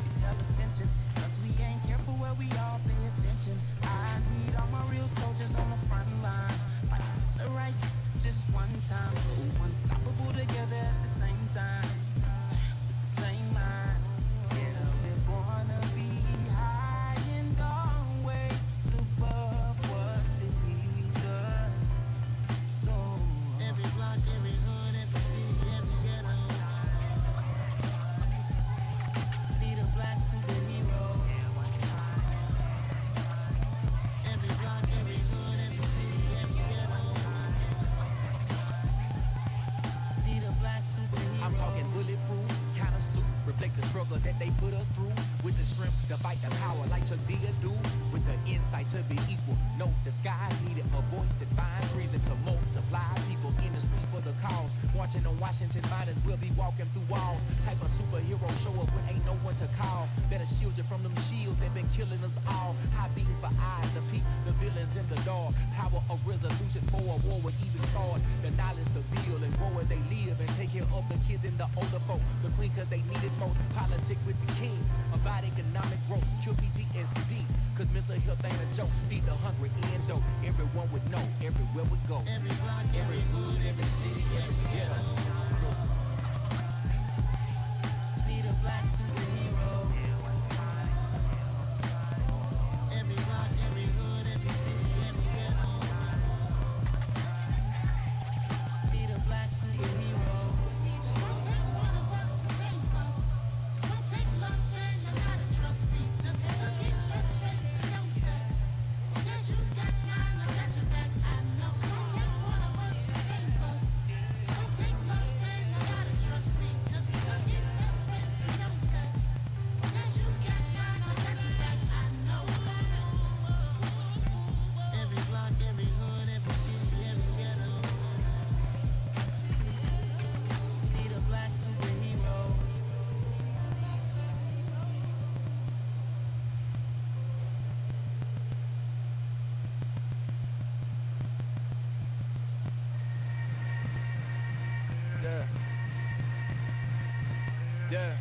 [SPEAKER 5] It's hell attention, cause we ain't careful where we all pay attention. I need all my real soldiers on the front line, fighting for the right just one time. So unstoppable together at the same time, with the same mind. Yeah, we're gonna be high and always above what's beneath us. So every block, every hood, every city, every ghetto. Need a black superhero. Every block, every hood, every city, every ghetto. Need a black superhero.
[SPEAKER 6] I'm talking bulletproof, kind of suit, reflect the struggle that they put us through. With the strength to fight the power like Chuck D do. With the insight to be equal. No, the sky needed a voice that finds reason to multiply people in the streets for the cause. Marching on Washington, might as well be walking through walls. Type of superhero show up when ain't no one to call. That'll shield you from them shields that been killing us all. High beams for eyes to peep the villains in the dark. Power of resolution for a war would even start. The knowledge to build and grow where they live and take care of the kids and the older folk. The queen cause they need it most. Politic with the kings. About economic growth. Cure PTSD. Cause mental health ain't a joke. Feed the hungry and dope. Everyone would know. Everywhere we go.
[SPEAKER 5] Every block, every hood, every city, every ghetto. Need a black superhero. Every block, every hood, every city, every ghetto. Need a black superhero. It's gonna take one of us to save us. It's gonna take love and a lot of trust. We just got to get that faith and know that. Yes, you got mine, I got your back. I know it's gonna take one of us to save us. It's gonna take love and a lot of trust. We just got to get that faith and know that. Yes, you got mine, I got your back. I know. Every block, every hood, every city, every ghetto. Need a black superhero.
[SPEAKER 6] Yeah. Yeah.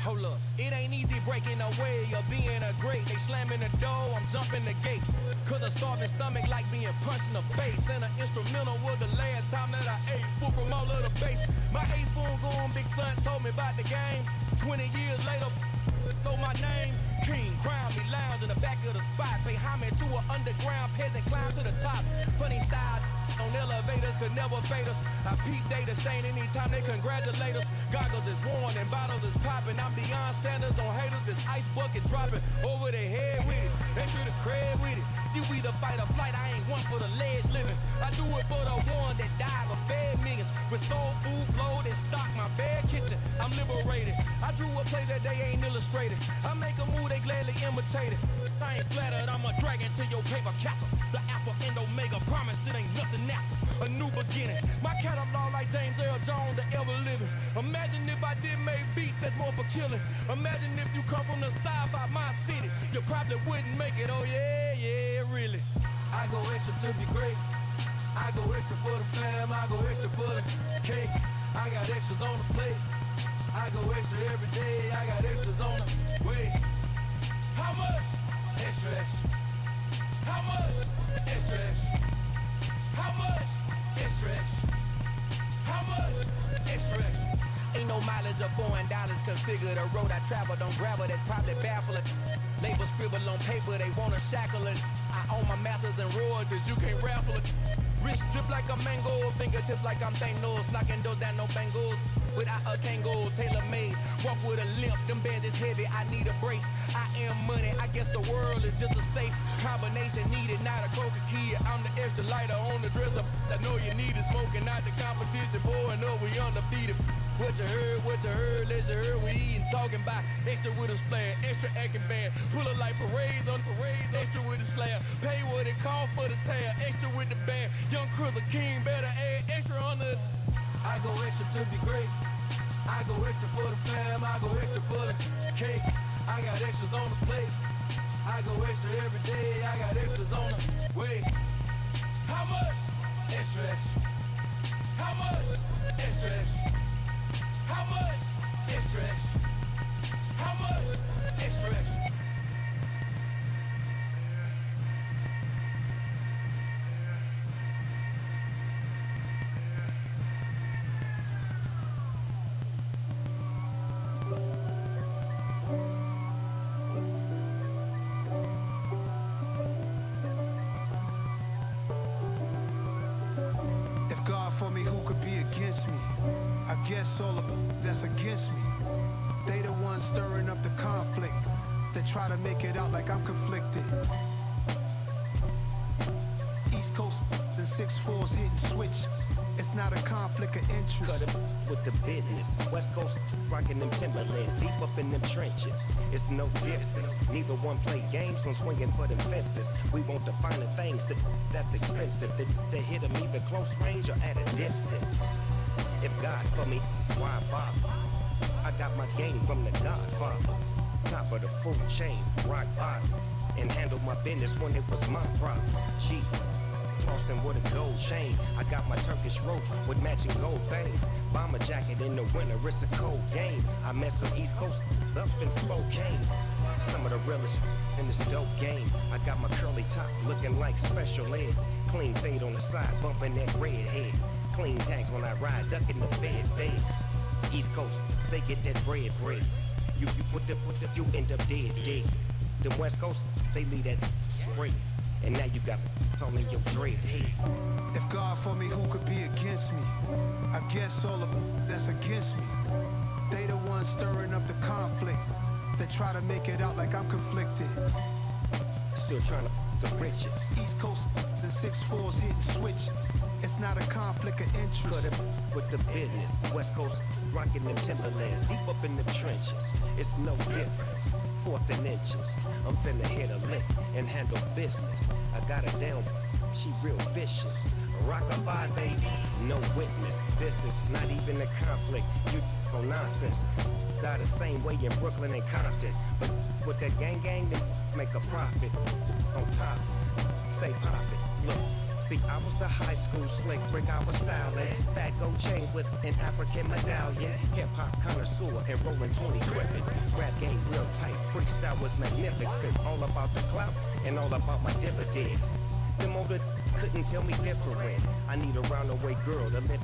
[SPEAKER 6] Hold up, it ain't easy breaking away or being a great. They slamming the door, I'm jumping the gate. Cause a starving stomach like being punched in the face. And an instrumental was the last time that I ate food from all of the base. My ace boom goon, big son told me about the game. 20 years later, know my name. King, crown me, lounge in the back of the spot. Pay homage to an underground peasant, climb to the top. Funny style on elevators could never fade us. I peep data stain anytime they congratulate us. Goggles is worn and bottles is popping. I'm beyond Sanders on haters, this ice bucket dropping over their head with it. They should have crab with it. You either fight or flight, I ain't one for the ledge living. I do it for the one that died but fed millions. With soul food flowed and stocked my bad kitchen. I'm liberated. I drew a play that they ain't illustrated. I make a move, they gladly imitate it. I ain't flattered, I'm a dragon to your paper castle. The Alpha and Omega, promise it ain't nothing after. A new beginning. My catalog like James Earl Jones, the ever living. Imagine if I did make beats that's more for killing. Imagine if you come from the south out my city. You probably wouldn't make it, oh yeah, yeah, really. I go extra to be great. I go extra for the fam, I go extra for the cake. I got extras on the plate. I go extra every day, I got extras on the way. How much? Extra, extra. How much? Extra, extra. How much? Extra, extra. How much? Extra, extra. Ain't no mileage of $4 configure the road I travel. Don't gravel, that probably baffle it. Label scribble on paper, they wanna shackle it. I own my masters and royalties, you can't raffle it. Wrist drip like a mango, fingertips like I'm Thanos. Knocking doors down, no bangles. Without a Kango, tailor-made. Walk with a limp, them bands is heavy, I need a brace. I am money, I guess the world is just a safe combination needed, not a coca key. I'm the extra lighter on the dresser. I know you need it, smoking out the competition, pouring up, we undefeated. What you heard, let's you heard, we eatin', talking about extra with a splash, extra acting band, pull it like parades on parades, extra with the slab, pay what it cost for the tab, extra with the band, young Cruiser King, better add extra on the. I go extra to be great, I go extra for the fam, I go extra for the cake, I got extras on the plate, I go extra every day, I got extras on the way. How much? Extra, extra. How much? Extra, extra. How much? Extra, extra. How much? Extra, extra.
[SPEAKER 7] If God for me, who could be against me? I guess all of that's against me. They the ones stirring up the conflict. They try to make it out like I'm conflicted. East Coast and 6'4's hitting switch. It's not a conflict of interest.
[SPEAKER 8] Cut it with the business. West Coast rocking them Timberlands, deep up in them trenches. It's no difference. Neither one play games when swinging for them fences. We want the finer things that's expensive. They hit them either close range or at a distance. If God for me, why bother? I got my game from the Godfather. Top of the food chain, rock bottom. And handle my business when it was my problem. Cheap. Flossing with a gold chain. I got my Turkish rope with matching gold things. Bomber jacket in the winter, it's a cold game. I met some East Coast up in Spokane. Some of the realest in this dope game. I got my curly top looking like special ed. Clean fade on the side, bumping that red head. Clean tags when I ride, ducking the feds. East Coast, they get that bread. You you end up dead. The West Coast, they leave that spray. And now you got calling your dread head.
[SPEAKER 7] If God for me, who could be against me? I guess all of that's against me. They the ones stirring up the conflict. They try to make it out like I'm conflicted.
[SPEAKER 8] Still trying to the riches.
[SPEAKER 7] East Coast, the 6'4's hitting switch. It's not a conflict of interest.
[SPEAKER 8] Cut it with the business. West Coast rocking them Timberlands, deep up in the trenches. It's no difference. 4th and inches. I'm finna hit a lick and handle business. I got her down, she real vicious. Rock-a-bye, baby, no witness. This is not even a conflict. You no nonsense. Got the same way in Brooklyn and Compton. But with that gang, they make a profit. On top, stay poppin'. Look. See, I was the high school slick brick, I was styling. Fat gold chain with an African medallion. Hip-hop connoisseur and rolling 20 gripping. Rap game real tight, freestyle was magnificent. All about the clout and all about my dividends. Them older couldn't tell me different. I need a roundaway girl to live in.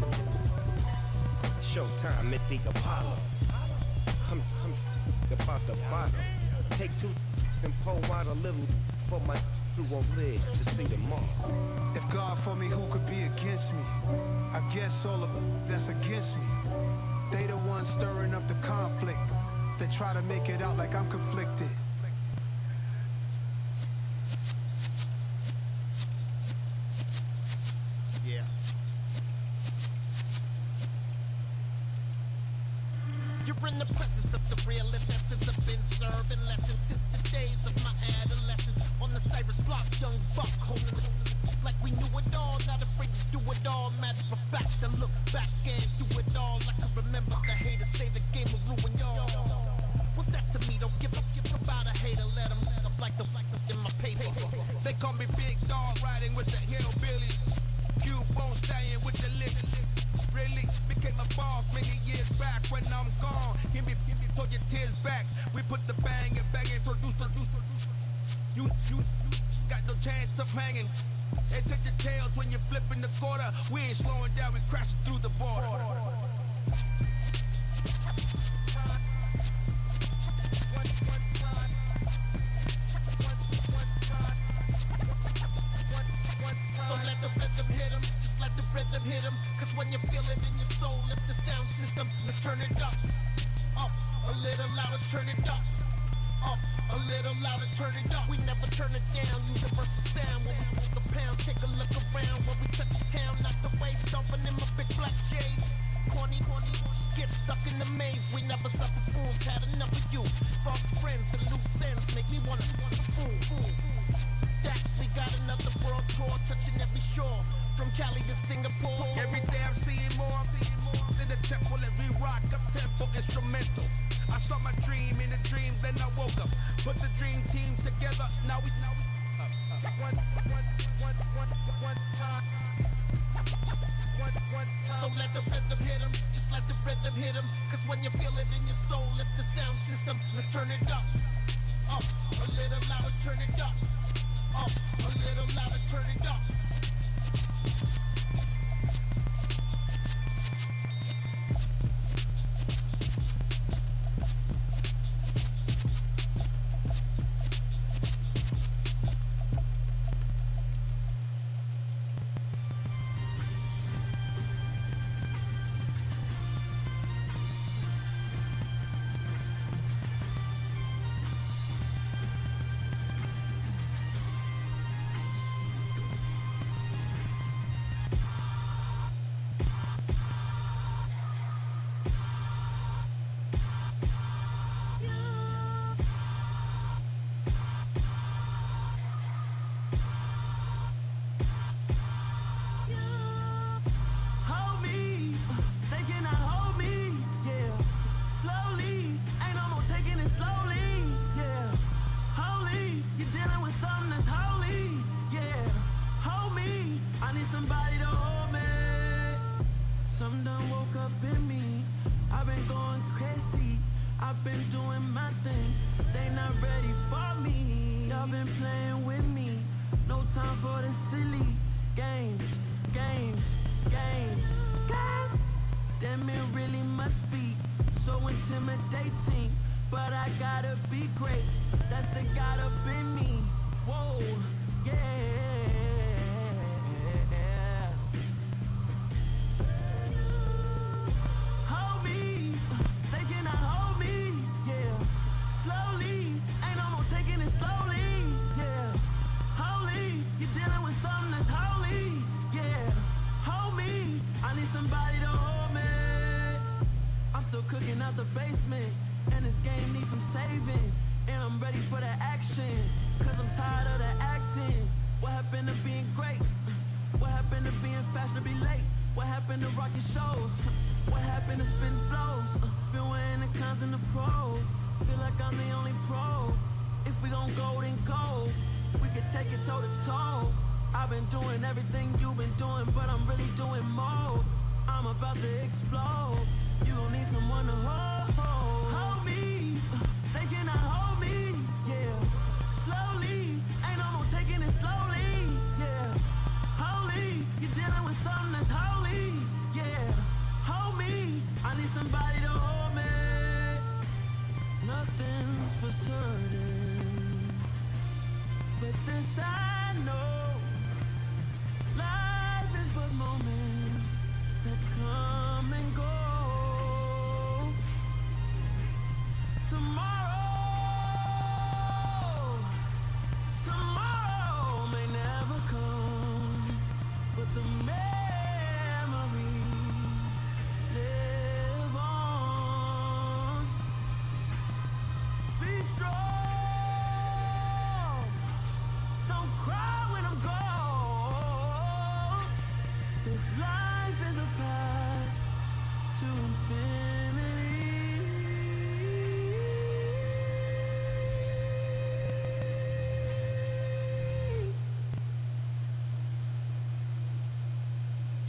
[SPEAKER 8] Showtime at the Apollo. I'm about the bottom. Take 2 and pour out a little for my who won't live to see tomorrow.
[SPEAKER 7] If God for me, who could be against me? I guess all of that's against me. They the ones stirring up the conflict. They try to make it out like I'm conflicted.
[SPEAKER 9] Yeah. You're in the presence of the realest essence. I've been serving lessons since the days of my adolescence. On the Cyrus block, young buck holding it like we knew it all. Not afraid to do it all. Matter of fact, I look back and do it all. I can remember the haters say the game will ruin y'all. What's that to me? Don't give up about a hater. Let them like the in my paper.
[SPEAKER 6] They call me Big Dog, riding with the hillbillies. Cube bone stallion with the lick.
[SPEAKER 3] really became a boss many years back when I'm gone. Give me, put your tears back. We put the bang and bang and produce. You got no chance of hanging. And take your tails when you're flipping the quarter. We ain't slowing down, we crashing through the border.
[SPEAKER 9] So let the rhythm hit 'em, just let the rhythm hit 'em. Cause when you feel it in your soul, lift the sound system and turn it up. Up, a little louder, turn it up. Up, a little louder, turn it up. We never turn it down, universal sound. When we hold the pound, take a look around. When we touch the town, knock the waist, stomping in my big black J's. Corny, get stuck in the maze. We never suffer fools, had enough of you. False friends and loose ends make me wanna fool. That we got another world tour, touching every shore, from Cali to Singapore.
[SPEAKER 3] Every day I'm seeing more in the temple as we rock up tempo instrumentals. I saw my dream in a dream, then I woke up. Put the dream team together, now we one time.
[SPEAKER 9] So let the rhythm hit 'em, just let the rhythm hit 'em. Cause when you feel it in your soul, lift the sound system and turn it up. Up, a little louder, turn it up. Up, a little louder, turn it up.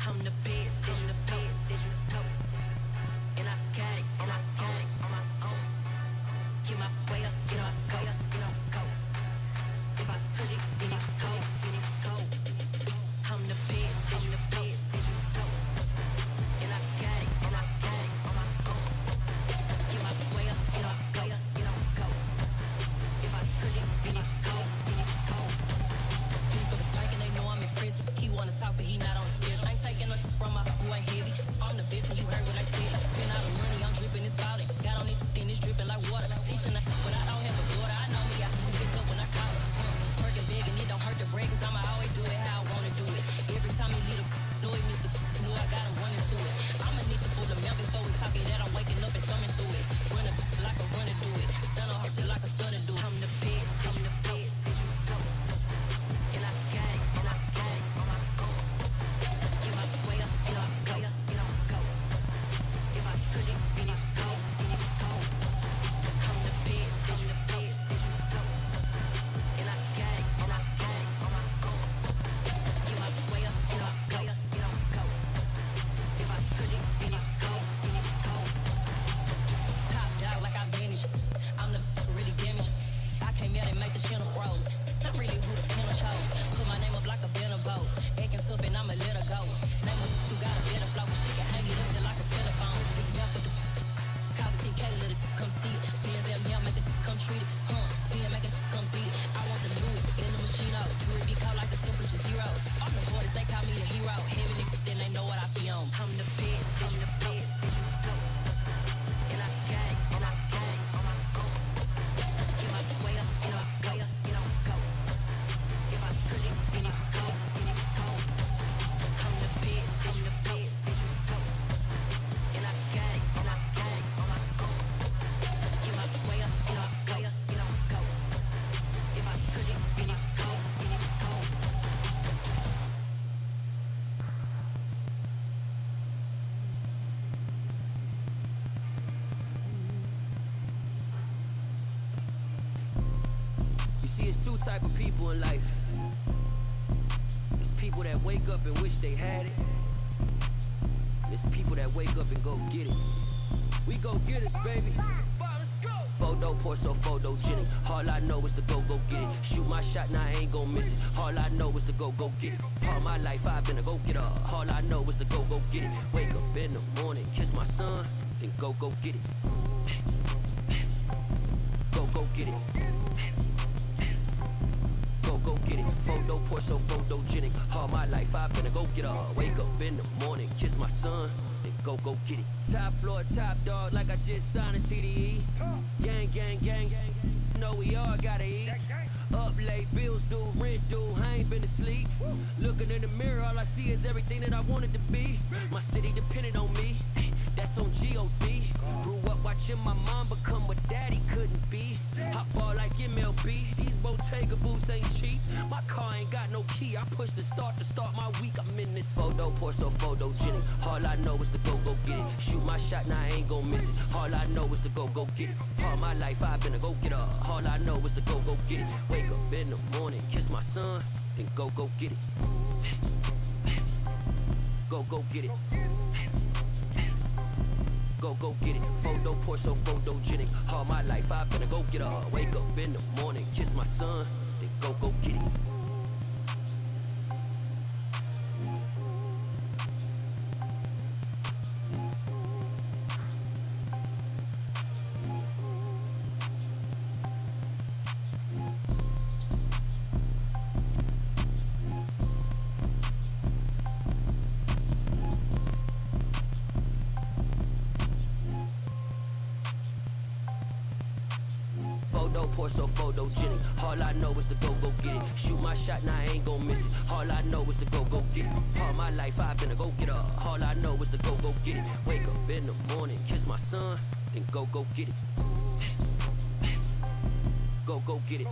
[SPEAKER 5] I'm the best, and you know. And I got it, and I got it on my own. Get my way up, get up, go, go. If I touch it, then it's cold, I'm the best, and you know. And I got it, and I got it on my own. Get my way up, get up, go, go. If I touch it, then it's cold, for the bike and they know I'm in prison. He wanna talk, but he not on the schedule. I ain't taking nothing from my boy heavy. I'm the best, and you heard what I said. Spend all the money, I'm dripping, it's spouting. Got on it, then it's dripping like water. Teaching her, but I don't have a daughter. I know me, I can pick up when I call her. Working big, and it don't hurt the break, 'cause I'ma always do it how I wanna do it. Every time he lead a know it, Mr. Know I got him running to it. I'ma need to pull the milk before we talking that I'm waking up and thumbing through it. Run a like a runner do it. Stun on her till like a stunner do it. I'm the best, and you know. And I got it, and I got it on my own. Get my way up, get up, go, go. If I touch it, then it's cold, I'm the best, and you know. And I got it, and I got it on my own. Get my way up, get up, go, go. If I touch it, then it's cold, Top dog like I manage. I'm the really damaged. I came out and make the channel froze. Not really who the panel chose. Put my name up like a banner boat. Acting tough and I'ma let her go. Name her who got a better flow. She can hang it up just like a telephone. Sticking up with the cost 10K to let it come see it. Pins them here, make it come treat it. Spin, make it come beat it. I want the new in the machine out. Jewelry be cold like the temperature zero. I'm the hardest, they call me the hero. Heavenly, then they know what I be on. I'm the best, and you know. And I got it, and I got it on my own. Get my way up, get up, go, go. If I touch it, then it's cold, I'm the best, and you know. And I got it, and I got it on my own. Get my way up, get up, go, go. If I touch it, then it's cold,
[SPEAKER 10] You see, it's two type of people in life. It's people that wake up and wish they had it. And it's people that wake up and go get it. We go get it, baby. Photo poor, so photogenic. All I know is to go get it. Shoot my shot, now I ain't gon' miss it. All I know is to go get it. All my life I've been a go getter. All I know is to go get it. Wake up in the morning, kiss my son, then go get it. Go get it. Go get it. Photo poor, so photogenic. All my life I've been a go getter. Wake up in the morning, kiss my son, then go get it. Top floor, top dog, like I just signed a TDE. Gang. Know we all gotta eat. Up late, bills due, rent due, I ain't been asleep. Looking in the mirror, all I see is everything that I wanted to be. My city depended on me, that's on G.O.D. Grew up watching my mom become what daddy couldn't be. Hot ball like MLB, these Bottega boots ain't cheap. My car ain't got no key, I push the start to start my week. I'm in this photo poor, so photogenic. All I know is to go get it. Shoot my shot, now I ain't gon' miss it. All I know is to go get it. All my life I've been a go getter. All I know is to go get it. Wake up in the morning, kiss my son, then go get it. Go get it. Go get it. Photo poor, so photogenic. All my life I've been a go getter. Wake up in the morning, kiss my son, then go get it. Photo poor, so photogenic. All I know is to go get it. Shoot my shot, now I ain't gon' miss it. All I know is to go get it. All my life I've been a go getter. All I know is to go get it. Wake up in the morning, kiss my son, then go get it. Go get it.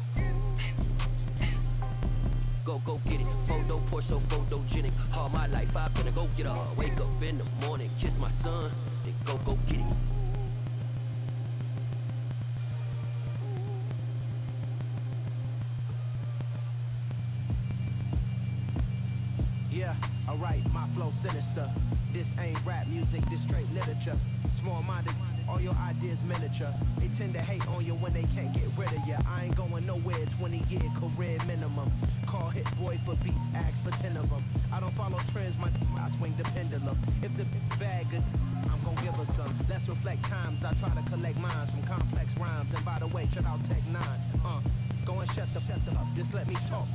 [SPEAKER 10] Go get it. Photo poor, so photogenic. All my life I've been a go getter. Wake up in the morning, kiss my son, then go get it.
[SPEAKER 11] Yeah, I
[SPEAKER 8] Alright, my flow sinister. This ain't rap music, this straight literature. Small-minded, all your ideas miniature. They tend to hate on you when they can't get rid of you. I ain't going nowhere, 20-year career minimum. Call Hit Boy for beats, ask for 10 of them. I don't follow trends, I swing the pendulum. If the bag good, I'm gon' give her some. Let's reflect times, I try to collect minds from complex rhymes. And by the way, shout out Tech 9. Go and shut the up, just let me talk.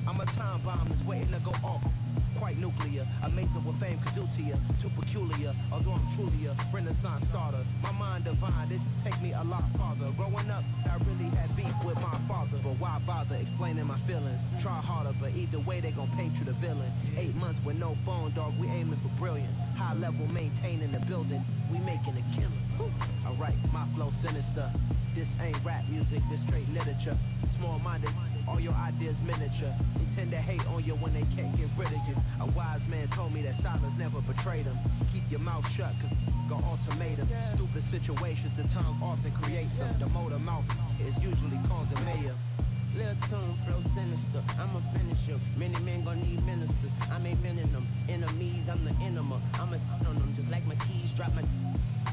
[SPEAKER 8] I'm a time bomb that's waiting to go off. Quite nuclear, amazing what fame could do to you. Too peculiar, although I'm truly a renaissance starter. My mind divine, it take me a lot farther. Growing up, I really had beef with my father. But why bother explaining my feelings? Try harder, but either way they gon' paint you the villain. 8 months with no phone, dog, we aiming for brilliance. High level maintaining the building, we making a killing. Alright, my flow sinister. This ain't rap music, this straight literature. Small-minded, all your ideas miniature. They tend to hate on you when they can't get rid of you. A wise man told me that silence never betrayed him. Keep your mouth shut, cause got ultimatums. Stupid situations, the tongue often creates them. The motor mouth is usually causing mayhem.
[SPEAKER 5] Lil' tune, flow sinister, I'm a finisher. Many men gon' need ministers, I'm a men in them. Enemies, I'm the enema. I'm a on them, just like my keys, drop my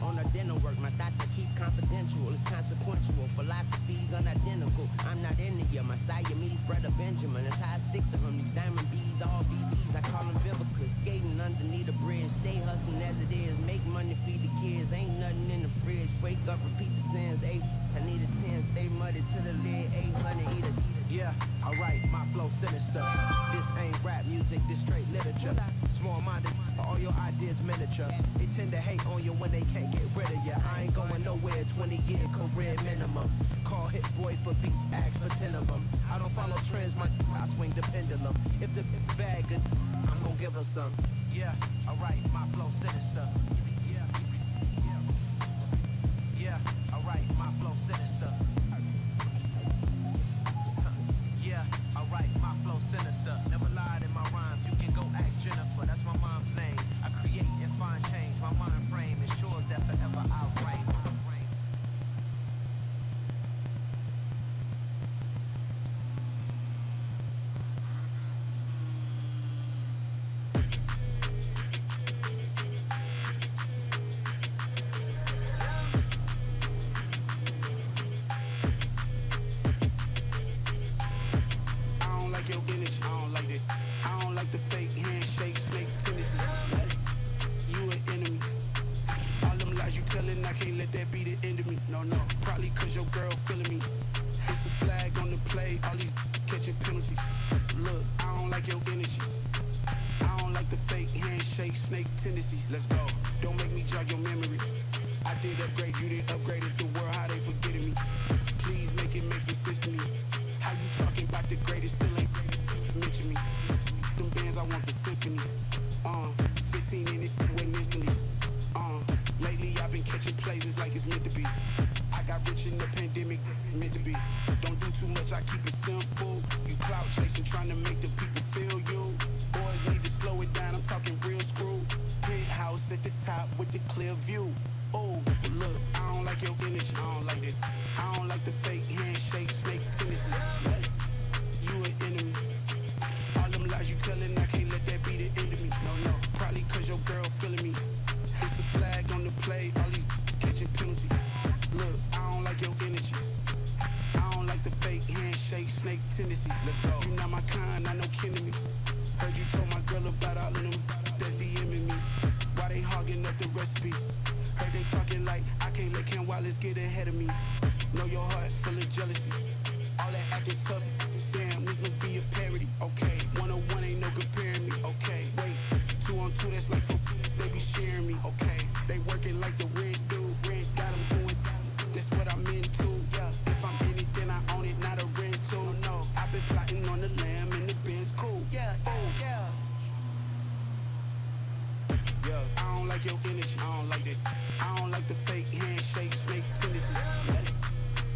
[SPEAKER 5] on a dinner work. My thoughts I keep confidential, it's consequential. Philosophies unidentical, I'm not into you. My Siamese brother Benjamin, that's how I stick to him. These diamond bees, all BBs, I call them Vivica. Skating underneath a bridge, stay hustling as it is. Make money, feed the kids, ain't nothing in the fridge. Wake up, repeat the sins, I need a 10, stay muddy to the lid, 800, eat a.
[SPEAKER 8] Yeah, alright, my flow sinister. This ain't rap music, this straight literature. Small-minded, all your ideas miniature. They tend to hate on you when they can't get rid of you. I ain't going nowhere, 20-year career minimum. Call Hit Boy for beats, ask for 10 of them. I don't follow trends, I swing the pendulum. If the bag good, I'm gon' give her some. Yeah, alright, my flow sinister. Yeah, alright, my flow sinister. Yeah, alright, my flow sinister. Never lied in my rhymes. You can go ask Jennifer, that's my mom's name. I create and find change. My mind frame ensures that forever I reign.
[SPEAKER 7] Let's go. Don't make me jog your memory. I did upgrade, you didn't upgrade it. The world, how they forgetting me. Please make it make some sense to me. How you talking about the greatest, still ain't mention me. Them bands, I want the symphony. 15 in it, went instantly. Lately I've been catching plays, it's like it's meant to be. I got rich in the pandemic, meant to be. Don't do too much, I keep it simple. You clout chasing, trying to make the people feel you. Boys need to slow it down, I'm talking real screw. House at the top with the clear view. Oh, look, I don't like your energy. I don't like it. I don't like the fake handshake, snake tendency. You an enemy. All them lies you telling, I can't let that be the end of me. No, probably cause your girl feeling me. It's a flag on the play, all these catching penalties. Look, I don't like your energy. I don't like the fake handshake, snake tendency. Let's go. You not my kind, I know kin to me. Heard you told my girl about all of them that's DMing me. Why they hogging up the recipe? Heard they talking like I can't let Ken Wallace get ahead of me. Know your heart full of jealousy. All that acting tough. Damn, this must be a parody. Okay, 101 ain't no comparing me. Okay, wait, 2 on 2, that's like 4. They be sharing me. Okay, they working like the red dude. Red got them going. That's what I'm into. Yeah, if I'm in it, then I own it, not a rental. No, I've been plotting on the lamb and the Benz cool. Yeah, oh yeah. I don't like your energy, I don't like that. I don't like the fake handshake, snake tendency.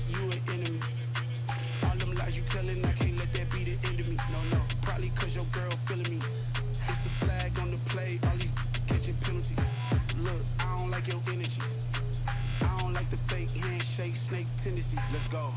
[SPEAKER 7] You an enemy. All them lies you telling, I can't let that be the end of me. No, probably cause your girl feeling me. It's a flag on the play, all these catching penalties. Look, I don't like your energy. I don't like the fake handshake, snake tendency. Let's go.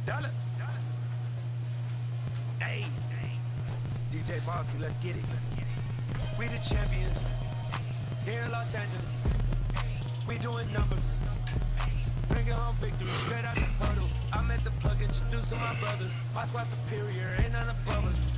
[SPEAKER 8] Dollar. Hey. DJ Bosky, let's get it. We the champions. Here in Los Angeles. We doing numbers. Bringing home victory straight out the huddle. I met the plug, introduced to my brother. My squad superior, ain't none above us.